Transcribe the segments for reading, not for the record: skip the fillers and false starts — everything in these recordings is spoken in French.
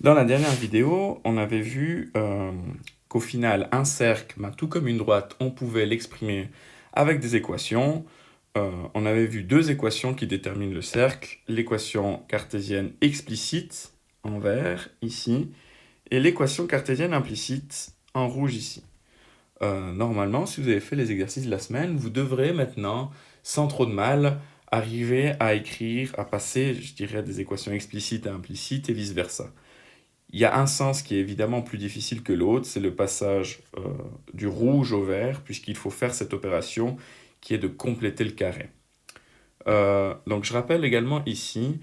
Dans la dernière vidéo, on avait vu qu'au final, un cercle, tout comme une droite, on pouvait l'exprimer avec des équations. On avait vu deux équations qui déterminent le cercle, l'équation cartésienne explicite en vert ici, et l'équation cartésienne implicite en rouge ici. Normalement, si vous avez fait les exercices de la semaine, vous devrez maintenant, sans trop de mal, arriver à écrire, à passer, je dirais, des équations explicites à implicites et vice-versa. Il y a un sens qui est évidemment plus difficile que l'autre, c'est le passage du rouge au vert, puisqu'il faut faire cette opération qui est de compléter le carré. Donc je rappelle également ici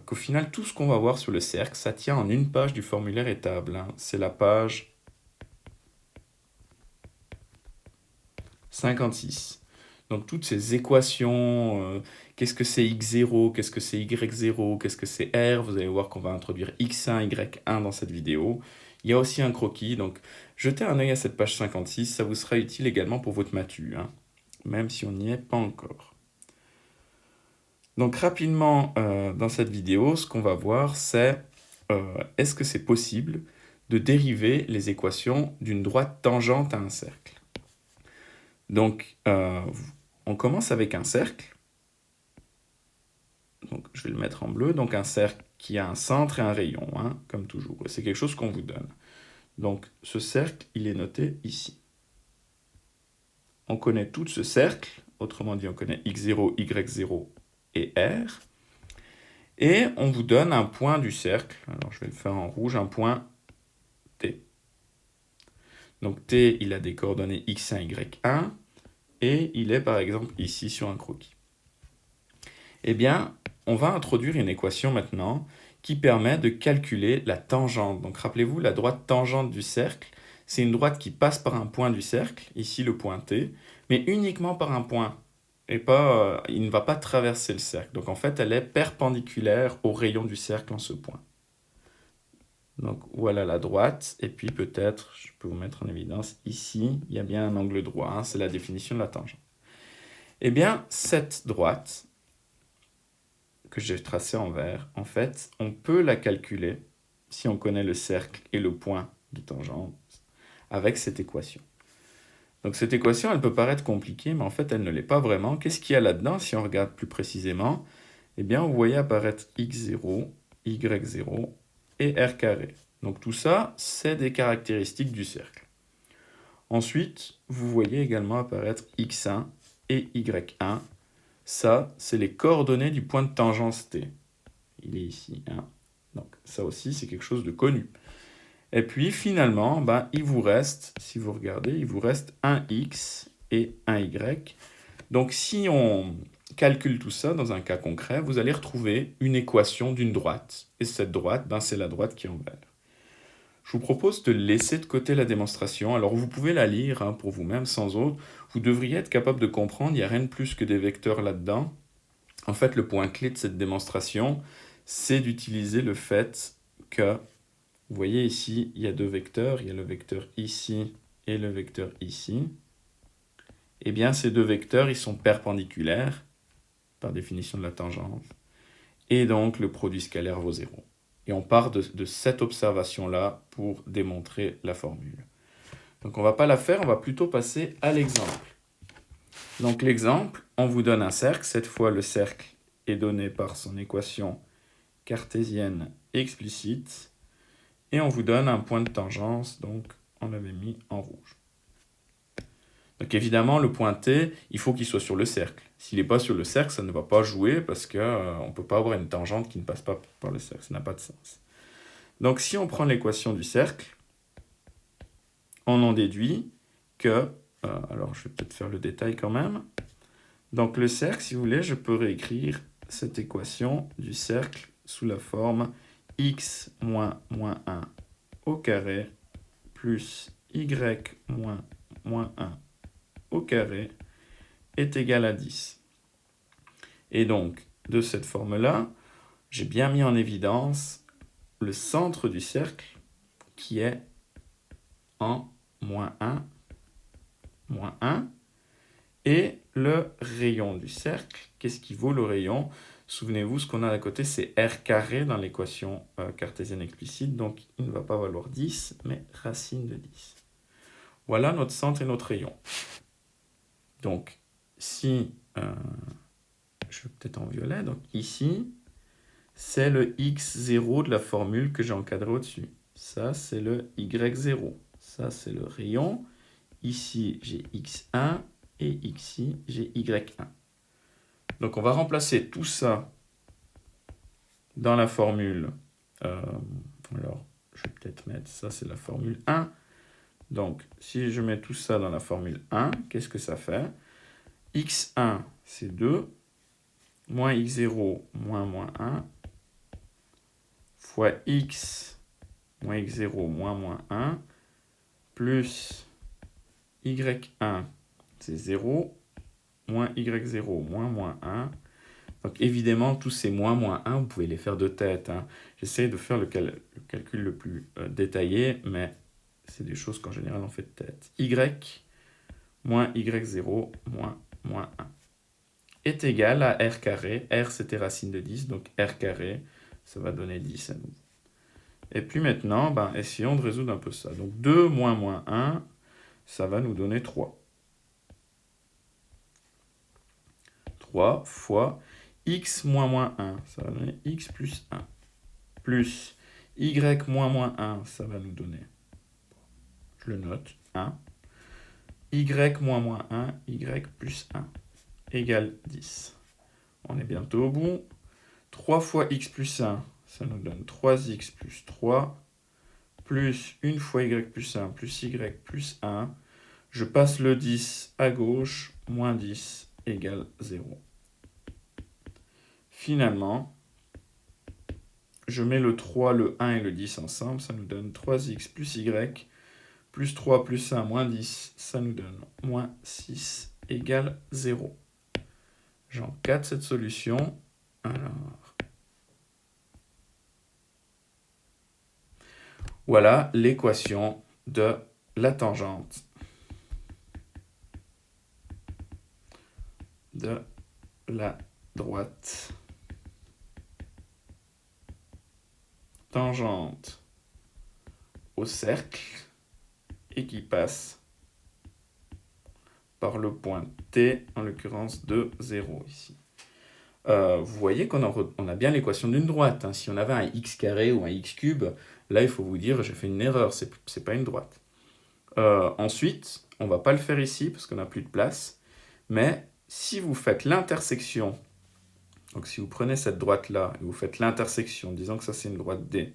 qu'au final, tout ce qu'on va voir sur le cercle, ça tient en une page du formulaire étable. C'est la page 56. Donc toutes ces équations, qu'est-ce que c'est x0, qu'est-ce que c'est y0, qu'est-ce que c'est r, vous allez voir qu'on va introduire x1, y1 dans cette vidéo. Il y a aussi un croquis, donc jetez un œil à cette page 56, ça vous sera utile également pour votre matu, même si on n'y est pas encore. Donc rapidement, dans cette vidéo, ce qu'on va voir, c'est est-ce que c'est possible de dériver les équations d'une droite tangente à un cercle. Donc, on commence avec un cercle. Donc, je vais le mettre en bleu. Donc, un cercle qui a un centre et un rayon, comme toujours. C'est quelque chose qu'on vous donne. Donc, ce cercle, il est noté ici. On connaît tout ce cercle. Autrement dit, on connaît x0, y0 et r. Et on vous donne un point du cercle. Alors, je vais le faire en rouge, un point T. Donc, T, il a des coordonnées x1, y1. Et il est, par exemple, ici sur un croquis. Eh bien, on va introduire une équation maintenant qui permet de calculer la tangente. Donc rappelez-vous, la droite tangente du cercle, c'est une droite qui passe par un point du cercle, ici le point T, mais uniquement par un point. Et pas, il ne va pas traverser le cercle. Donc en fait, elle est perpendiculaire au rayon du cercle en ce point. Donc voilà la droite, et puis peut-être, je peux vous mettre en évidence, ici, il y a bien un angle droit, c'est la définition de la tangente. Eh bien, cette droite, que j'ai tracé en vert, en fait, on peut la calculer si on connaît le cercle et le point de tangente avec cette équation. Donc cette équation, elle peut paraître compliquée, mais en fait, elle ne l'est pas vraiment. Qu'est-ce qu'il y a là-dedans si on regarde plus précisément? Eh bien, vous voyez apparaître x0, y0 et r carré. Donc tout ça, c'est des caractéristiques du cercle. Ensuite, vous voyez également apparaître x1 et y1. Ça, c'est les coordonnées du point de tangence T. Il est ici. Donc ça aussi, c'est quelque chose de connu. Et puis finalement, il vous reste, si vous regardez, il vous reste un x et un y. Donc si on calcule tout ça dans un cas concret, vous allez retrouver une équation d'une droite. Et cette droite, c'est la droite qui est en vert. Je vous propose de laisser de côté la démonstration. Alors vous pouvez la lire pour vous-même sans autre. Vous devriez être capable de comprendre, il n'y a rien de plus que des vecteurs là-dedans. En fait, le point clé de cette démonstration, c'est d'utiliser le fait que, vous voyez ici, il y a deux vecteurs, il y a le vecteur ici et le vecteur ici. Eh bien, ces deux vecteurs, ils sont perpendiculaires, par définition de la tangente, et donc le produit scalaire vaut 0. Et on part de cette observation-là pour démontrer la formule. Donc on ne va pas la faire, on va plutôt passer à l'exemple. Donc l'exemple, on vous donne un cercle, cette fois le cercle est donné par son équation cartésienne explicite, et on vous donne un point de tangence, donc on l'avait mis en rouge. Donc évidemment, le point T, il faut qu'il soit sur le cercle. S'il n'est pas sur le cercle, ça ne va pas jouer parce qu'on ne peut pas avoir une tangente qui ne passe pas par le cercle, ça n'a pas de sens. Donc si on prend l'équation du cercle, on en déduit que, alors je vais peut-être faire le détail quand même, donc le cercle, si vous voulez, je peux réécrire cette équation du cercle sous la forme x moins 1 au carré plus y moins 1 au carré est égal à 10. Et donc, de cette forme-là, j'ai bien mis en évidence le centre du cercle qui est en moins 1, et le rayon du cercle. Qu'est-ce qui vaut le rayon? Souvenez-vous, ce qu'on a à côté, c'est r carré dans l'équation cartésienne explicite, donc il ne va pas valoir 10, mais racine de 10. Voilà notre centre et notre rayon. Donc, si, je vais peut-être en violet, donc ici, c'est le x0 de la formule que j'ai encadré au-dessus. Ça, c'est le y0. Ça, c'est le rayon. Ici, j'ai x1 et ici, j'ai y1. Donc, on va remplacer tout ça dans la formule. Alors, je vais peut-être mettre ça, c'est la formule 1. Donc, si je mets tout ça dans la formule 1, qu'est-ce que ça fait? X1, c'est 2, moins x0, moins 1, fois x, moins x0, moins 1, plus y1, c'est 0, moins y0, moins 1. Donc évidemment, tous ces moins 1, vous pouvez les faire de tête. Hein. J'essaie de faire le calcul le plus détaillé, mais c'est des choses qu'en général on fait de tête. Y, moins y0, moins 1, est égal à r carré. R, c'était racine de 10, donc r carré, ça va donner 10 à nouveau. Et puis maintenant, essayons de résoudre un peu ça. Donc 2 moins 1, ça va nous donner 3. 3 fois x moins 1, ça va donner x plus 1. Plus y moins 1, ça va nous donner, je le note, 1. Y moins 1, y plus 1, égale 10. On est bientôt au bout. 3 fois x plus 1, ça nous donne 3x plus 3, plus 1 fois y plus 1, plus y plus 1. Je passe le 10 à gauche, moins 10 égale 0. Finalement, je mets le 3, le 1 et le 10 ensemble, ça nous donne 3x plus y, plus 3 plus 1, moins 10, ça nous donne moins 6 égale 0. J'encadre cette solution. Alors, voilà l'équation de la tangente de la droite. Tangente au cercle et qui passe par le point T, en l'occurrence de 0 ici. Vous voyez qu'on a bien l'équation d'une droite. Hein. Si on avait un x carré ou un x cube, là il faut vous dire j'ai fait une erreur, c'est pas une droite. Ensuite, on va pas le faire ici parce qu'on n'a plus de place, mais si vous faites l'intersection, donc si vous prenez cette droite-là et vous faites l'intersection, disons que ça c'est une droite D,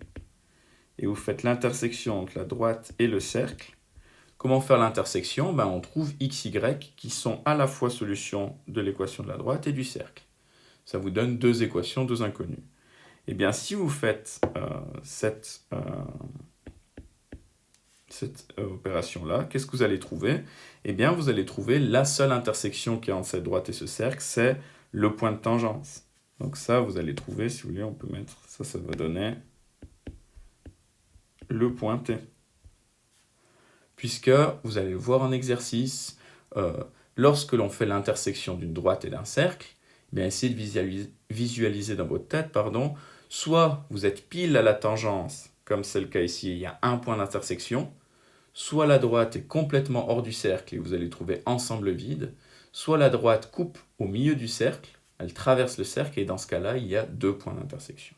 et vous faites l'intersection entre la droite et le cercle, comment faire l'intersection? On trouve x, y qui sont à la fois solution de l'équation de la droite et du cercle. Ça vous donne deux équations, deux inconnues. Eh bien, si vous faites cette opération-là, qu'est-ce que vous allez trouver? Eh bien, vous allez trouver la seule intersection qui est entre cette droite et ce cercle, c'est le point de tangence. Donc ça, vous allez trouver, si vous voulez, on peut mettre, ça va donner le point T. Puisque, vous allez le voir en exercice, lorsque l'on fait l'intersection d'une droite et d'un cercle, essayez de visualiser dans votre tête, soit vous êtes pile à la tangence, comme c'est le cas ici, il y a un point d'intersection, soit la droite est complètement hors du cercle et vous allez trouver ensemble vide, soit la droite coupe au milieu du cercle, elle traverse le cercle et dans ce cas-là, il y a deux points d'intersection.